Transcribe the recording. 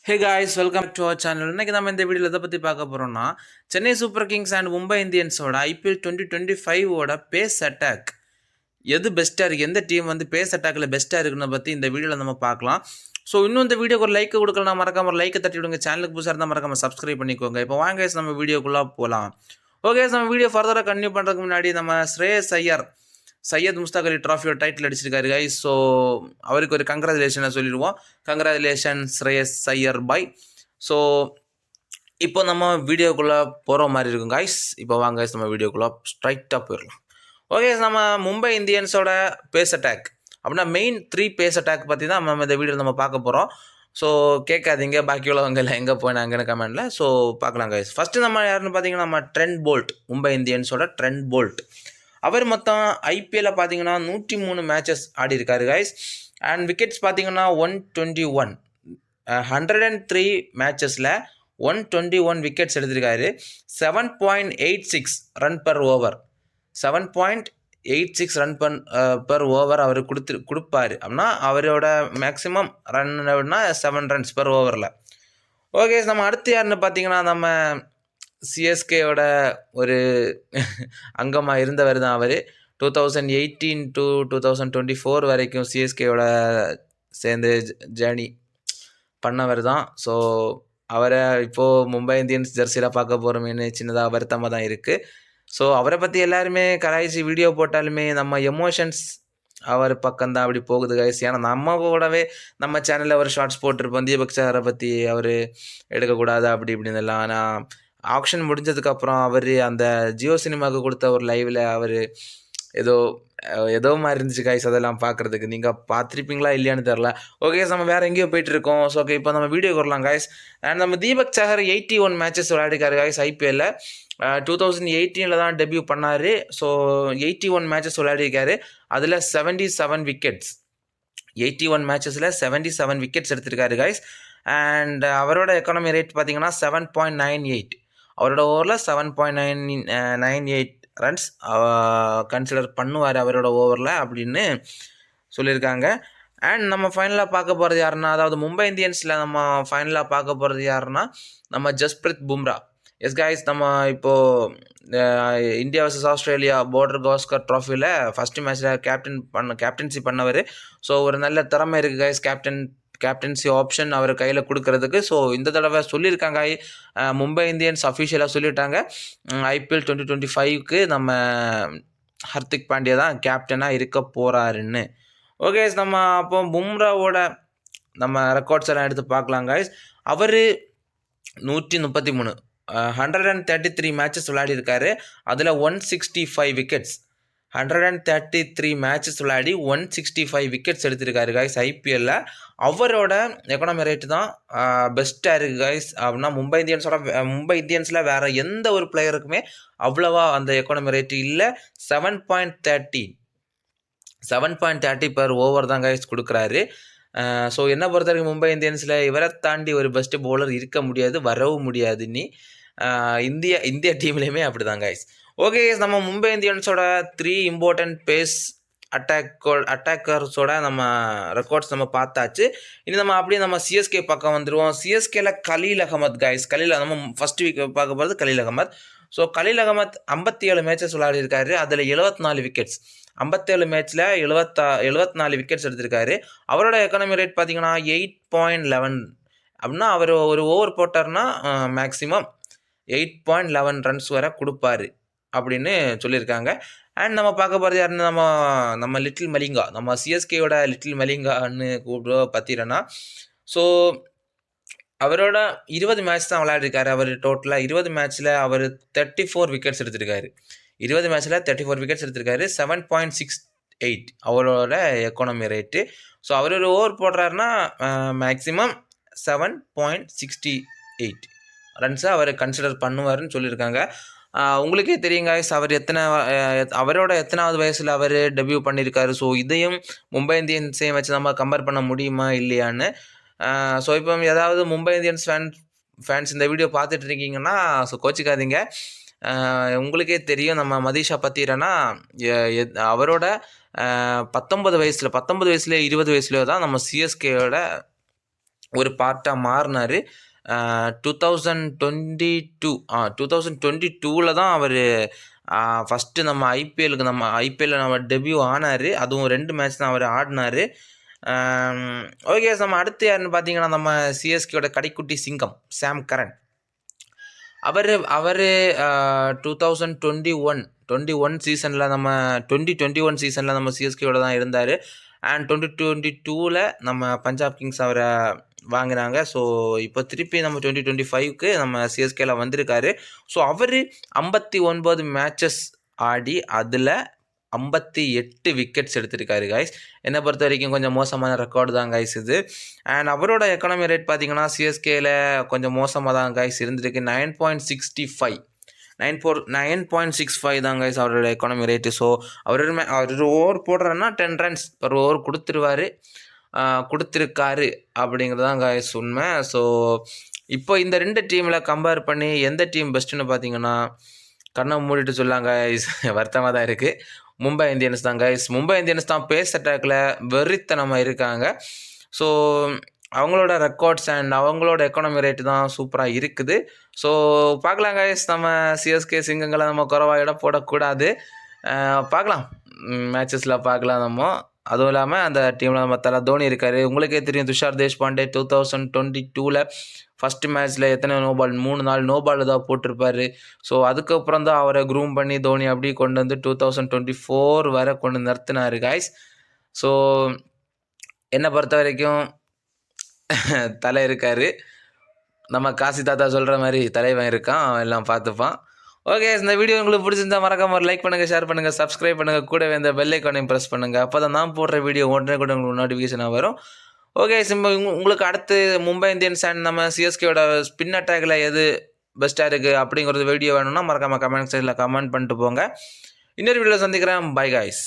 Hey guys welcome to our channel. இன்னைக்கு நம்ம இந்த வீடியோவில் எதை பற்றி பார்க்க போகிறோம்னா Chennai super kings and Mumbai இந்தியன்ஸோட ஐபிஎல் 2025ஓட பேஸ் அட்டாக் எது பெஸ்ட்டாக இருக்குது, எந்த டீம் வந்து பேஸ் அட்டாக்கில் பெஸ்ட்டாக இருக்குன்னு பற்றி இந்த வீடியோவில் நம்ம பார்க்கலாம். ஸோ இன்னும் இந்த வீடியோக்கு ஒரு லைக் கொடுக்கலாம், மறக்காம ஒரு லைக்கை தட்டி விடுங்க. சேனலுக்கு புதுசாக இருந்தால் மறக்காம சப்ஸ்கிரைப் பண்ணிக்கோங்க. இப்போ வாங்க guys, நம்ம வீடியோக்குள்ளே போகலாம். ஓகே, நம்ம வீடியோ ஃபர்தராக கண்டினியூ பண்ணுறதுக்கு முன்னாடி நம்ம ஸ்ரேயஸ் ஐயர் சையத் முஸ்தாக் அலி ட்ராஃபியோட டைட்டில் அடிச்சிருக்காரு கைஸ். ஸோ அவருக்கு ஒரு கங்க்ராச்சுலேஷனை சொல்லிடுவோம். கங்க்ராச்சுலேஷன் ஸ்ரேயஸ் ஐயர் பாய். ஸோ இப்போ நம்ம வீடியோக்குள்ளே போகிற மாதிரி இருக்கும் கைஸ். இப்போ வாங்க கைஸ், நம்ம வீடியோக்குள்ளே ஸ்ட்ரைட்டாக போயிடலாம். ஓகே, நம்ம மும்பை இந்தியன்ஸோட பேஸ் அட்டாக் அப்படின்னா மெயின் 3 பேஸ் அட்டாக் பற்றி தான் நம்ம இந்த வீடியோ நம்ம பார்க்க போகிறோம். ஸோ கேட்காதீங்க பாக்கி உள்ளவங்க இல்லை எங்கே போனாங்கன்னு கமெண்டில். ஸோ பார்க்கலாம் கைஸ். ஃபஸ்ட்டு நம்ம யாருன்னு பார்த்தீங்கன்னா நம்ம ட்ரெண்ட் போல்ட், மும்பை இந்தியன்ஸோட ட்ரெண்ட் போல்ட். அவர் மொத்தம் ஐபிஎல்லில் பார்த்தீங்கன்னா 103 மேட்சஸ் ஆடி இருக்காரு கைஸ். அண்ட் விக்கெட்ஸ் பார்த்தீங்கன்னா 121, 103 மேட்சஸில் 121 விக்கெட்ஸ் எடுத்திருக்காரு. 7.86 run per over, 7.86 run per over அவர் கொடுப்பாரு. அப்படின்னா அவரோட மேக்ஸிமம் ரன்னா 7 ரன்ஸ் பர் ஓவரில். ஓகே, நம்ம அடுத்து யாருன்னு பார்த்தீங்கன்னா நம்ம சிஎஸ்கேயோட ஒரு அங்கமாக இருந்தவர் தான் அவர். 2018 to 2024 வரைக்கும் சிஎஸ்கேயோட சேர்ந்து ஜேர்னி பண்ணவர் தான். ஸோ அவரை இப்போது மும்பை இந்தியன்ஸ் ஜெர்சியில் பார்க்க போகிறோமேனு சின்னதாக வருத்தமாக தான் இருக்குது. ஸோ அவரை பற்றி எல்லாருமே கலாய்ச்சி வீடியோ போட்டாலுமே நம்ம எமோஷன்ஸ் அவர் பக்கம்தான் அப்படி போகுது கைஸ். ஏன்னா நம்ம கூடவே நம்ம சேனலில் ஒரு ஷார்ட்ஸ் போட்டிருப்போம் தீபக் சாரை பற்றி அவர் எடுக்கக்கூடாது அப்படி இப்படின்னு எல்லாம். ஆனால் ஆக்ஷன் முடிஞ்சதுக்கப்புறம் அவர் அந்த ஜியோ சினிமாவுக்கு கொடுத்த ஒரு லைவில் அவர் ஏதோ மாதிரி இருந்துச்சு கைஸ். அதெல்லாம் பார்க்குறதுக்கு நீங்கள் பார்த்துருப்பீங்களா இல்லையான்னு தெரில. ஓகே, நம்ம வேறு எங்கேயோ போயிட்டுருக்கோம். ஸோ ஓகே, இப்போ நம்ம வீடியோ வரலாம் கைஸ். அண்ட் நம்ம தீபக் சஹர் 81 மேட்சஸ் விளையாடிக்காரு கைஸ் ஐபிஎல்லில். 2018 தான் டெபியூ பண்ணார். ஸோ 81 மேட்சஸ் விளையாடிருக்காரு. அதில் 77 விக்கெட்ஸ், 81 மேட்சஸில் 77 விக்கெட்ஸ் எடுத்திருக்காரு கைஸ். அண்ட் அவரோட எக்கானமி ரேட் பார்த்தீங்கன்னா 7.98. அவரோட ஓவரில் 7.98 ரன்ஸ் கன்சிடர் பண்ணுவார் அவரோட ஓவரில் அப்படின்னு சொல்லியிருக்காங்க. அண்ட் நம்ம ஃபைனலாக பார்க்க போகிறது யாருன்னா, அதாவது மும்பை இந்தியன்ஸில் நம்ம ஃபைனலாக பார்க்க போகிறது யாருன்னா நம்ம ஜஸ்பிரித் பும்ரா. எஸ் கைஸ், நம்ம இப்போது India versus Australia Border Gavaskar ட்ராஃபியில் ஃபஸ்ட்டு மேட்ச்சில் கேப்டன்சி பண்ணவர். ஸோ ஒரு நல்ல திறமை இருக்குது கைஸ் கேப்டன்சி ஆப்ஷன் அவர் கையில் கொடுக்கறதுக்கு. ஸோ இந்த தடவை சொல்லியிருக்காங்க மும்பை இந்தியன்ஸ் அஃபிஷியலாக சொல்லிட்டாங்க ஐபிஎல் 2025க்கு நம்ம ஹர்திக் பாண்டியா தான் கேப்டனாக இருக்க போகிறாருன்னு. ஓகே, நம்ம அப்போ பும்ராவோட நம்ம ரெக்கார்ட்ஸ் எல்லாம் எடுத்து பார்க்கலாம் கைஸ். அவர் 133 133 மேட்சஸ் விளையாடிருக்காரு. அதில் 165 விக்கெட்ஸ், 133 மேட்சஸ் விளையாடி 165 விக்கெட்ஸ் எடுத்திருக்காரு கைஸ் ஐபிஎல்லில். அவரோட எக்கானமி ரேட்டு தான் பெஸ்ட்டாக இருக்குது கைஸ். அப்படின்னா மும்பை இந்தியன்ஸில் வேறு எந்த ஒரு பிளேயருக்குமே அவ்வளோவா அந்த எக்கானமி ரேட்டு இல்லை. 7.30 பர் ஓவர் தான் கைஸ் கொடுக்குறாரு. ஸோ என்ன பொறுத்த வரைக்கும் மும்பை இந்தியன்ஸில் இவரை தாண்டி ஒரு பெஸ்ட்டு பவுலர் இருக்க முடியாது, வரவும் முடியாது. நீ இந்தியா டீம்லேயுமே அப்படி தான் கைஸ். ஓகே, நம்ம மும்பை இந்தியன்ஸோட 3 இம்பார்ட்டன்ட் பேஸ் அட்டாக்கர்ஸோட நம்ம ரெக்கார்ட்ஸ் நம்ம பார்த்தாச்சு. இனி நம்ம அப்படியே நம்ம சிஎஸ்கே பக்கம் வந்துடுவோம். சிஎஸ்கேல கலீல் அகமத் கைஸ். நம்ம ஃபஸ்ட் வீக் பார்க்க போகிறது கலீல் அகமத். ஸோ கலீல் அகமத் 57 மேட்சஸ் விளையாடிருக்காரு. அதில் 74 விக்கெட்ஸ், 57 மேட்ச்சில் 74 விக்கெட்ஸ் எடுத்திருக்காரு. அவரோட எக்கானமி ரேட் பார்த்தீங்கன்னா 8.11. அப்படின்னா அவர் ஒரு ஓவர் போட்டார்னா மேக்ஸிமம் 8.11 ரன்ஸ் வரை கொடுப்பாரு அப்படின்னு சொல்லியிருக்காங்க. அண்ட் நம்ம பார்க்க போகிறது யாருன்னு நம்ம லிட்டில் மலிங்கா, நம்ம சிஎஸ்கேயோட லிட்டில் மலிங்கான்னு பார்த்தீங்கன்னா, ஸோ அவரோட 20 மேட்ச் தான் விளையாடிருக்காரு. அவர் டோட்டலாக 20 மேட்ச்சில் அவர் 34 விக்கெட்ஸ் எடுத்திருக்காரு. 20 மேட்ச்சில் 34 விக்கெட்ஸ் எடுத்திருக்காரு. 7.68 அவரோட எக்கானமி ரேட்டு. ஸோ அவர் ஒரு ஓவர் போடுறாருன்னா மேக்ஸிமம் 7.68 ரன்ஸை அவர் கன்சிடர் பண்ணுவார்னு சொல்லியிருக்காங்க. உங்களுக்கே தெரியுங்க அவரோட எத்தனாவது வயசில் அவர் டெபியூ பண்ணியிருக்காரு. ஸோ இதையும் மும்பை இந்தியன்ஸையும் வச்சு நம்ம கம்பேர் பண்ண முடியுமா இல்லையான்னு. ஸோ இப்போ ஏதாவது மும்பை இந்தியன்ஸ் ஃபேன்ஸ் இந்த வீடியோ பார்த்துட்டு இருக்கீங்கன்னா ஸோ கோச்சிக்காதீங்க. உங்களுக்கே தெரியும் நம்ம மதீஷா பத்திரனா அவரோட 19 வயசுல 20 வயசுலேயோ தான் நம்ம சிஎஸ்கேயோட ஒரு பார்ட்டாக மாறினார். 2022 தான் அவர் ஃபஸ்ட்டு நம்ம ஐபிஎல்லில் நம்ம டெபியூ ஆனார். அதுவும் 2 மேட்ச் தான் அவர் ஆடினார். ஓகே, நம்ம அடுத்து யாருன்னு பார்த்தீங்கன்னா நம்ம சிஎஸ்கேயோட கடைக்குட்டி சிங்கம் சாம் கரன். அவர் 2021 சீசனில் நம்ம 2021 சீசனில் நம்ம சிஎஸ்கேயோட தான் இருந்தார். அண்ட் 2022 நம்ம பஞ்சாப் கிங்ஸ் அவரை வாங்கினாங்க. ஸோ இப்போ திருப்பி நம்ம 2025க்கு நம்ம சிஎஸ்கேல வந்திருக்காரு. ஸோ அவர் 59 மேட்சஸ் ஆடி அதில் 58 விக்கெட்ஸ் எடுத்திருக்காரு கைஸ். என்னை பொறுத்த வரைக்கும் கொஞ்சம் மோசமான ரெக்கார்டு தான் கைஸ் இது. அண்ட் அவரோட எக்கானமி ரேட் பார்த்தீங்கன்னா சிஎஸ்கேல கொஞ்சம் மோசமாக தான் கைஸ் இருந்திருக்கு. 9.65 தான் கைஸ் அவரோட எக்கானமி ரேட்டு. ஸோ அவர் ஓவர் போடுறன்னா 10 ரன்ஸ் பர் ஓவர் கொடுத்துருக்காரு அப்படிங்கிறது தான் கைஸ் உண்மை. ஸோ இப்போ இந்த 2 டீமில் கம்பேர் பண்ணி எந்த டீம் பெஸ்ட்டுன்னு பார்த்தீங்கன்னா கண்ணை மூடிட்டு சொல்லாங்க கைஸ், வருத்தமாக தான் இருக்குது. மும்பை இந்தியன்ஸ் தான் கைஸ். மும்பை இந்தியன்ஸ் தான் பேஸ் அட்டாக்கில் வெறித்தனமாக இருக்காங்க. ஸோ அவங்களோட ரெக்கார்ட்ஸ் அண்ட் அவங்களோட எக்கானமி ரேட்டு தான் சூப்பராக இருக்குது. ஸோ பார்க்கலாம் கைஸ், நம்ம சிஎஸ்கே சிங்கங்களை நம்ம குறைவாக இடம் போடக்கூடாது. பார்க்கலாம், மேட்சஸில் பார்க்கலாம் நம்ம. அதுவும் இல்லாமல் அந்த டீமில் நம்ம தலை தோனி இருக்கார். உங்களுக்கே தெரியும், துஷார் தேஷ்பாண்டே 2022 ஃபஸ்ட்டு மேட்ச்சில் எத்தனை நோபால், 3 நோபால் தான் போட்டிருப்பார். ஸோ அதுக்கப்புறம் தான் அவரை க்ரூம் பண்ணி தோனி அப்படி கொண்டு வந்து 2024 வரை கொண்டு நிறுத்தினார் கைஸ். ஸோ என்னை பொறுத்த வரைக்கும் தலை இருக்கார். நம்ம காசி தாத்தா சொல்கிற மாதிரி தலைவன் இருக்கான், அவன் எல்லாம் பார்த்துப்பான். ஓகே, இந்த வீடியோ உங்களுக்கு பிடிச்சிருந்தா மறக்காம ஒரு லைக் பண்ணுங்கள், ஷேர் பண்ணுங்கள், சப்ஸ்கிரைப் பண்ணுங்கள், கூடவே இந்த பெல் ஐக்கானையும் ப்ரெஸ் பண்ணுங்கள். அப்போ தான் நான் போடுற வீடியோ உடனே கூட உங்களுக்கு நோட்டிஃபிகேஷனாக வரும். ஓகே, உங்களுக்கு அடுத்து மும்பை இந்தியன்ஸ் அண்ட் நம்ம சிஎஸ்கேயோட ஸ்பின் அட்டாக்ல எது பெஸ்ட்டாக இருக்குது அப்படிங்கிறது வீடியோ வேணும்னா மறக்காமல் கமெண்ட் சைடில் கமெண்ட் பண்ணிட்டு போங்க. இன்னொரு வீடியோவில் சந்திக்கிறேன். By guys.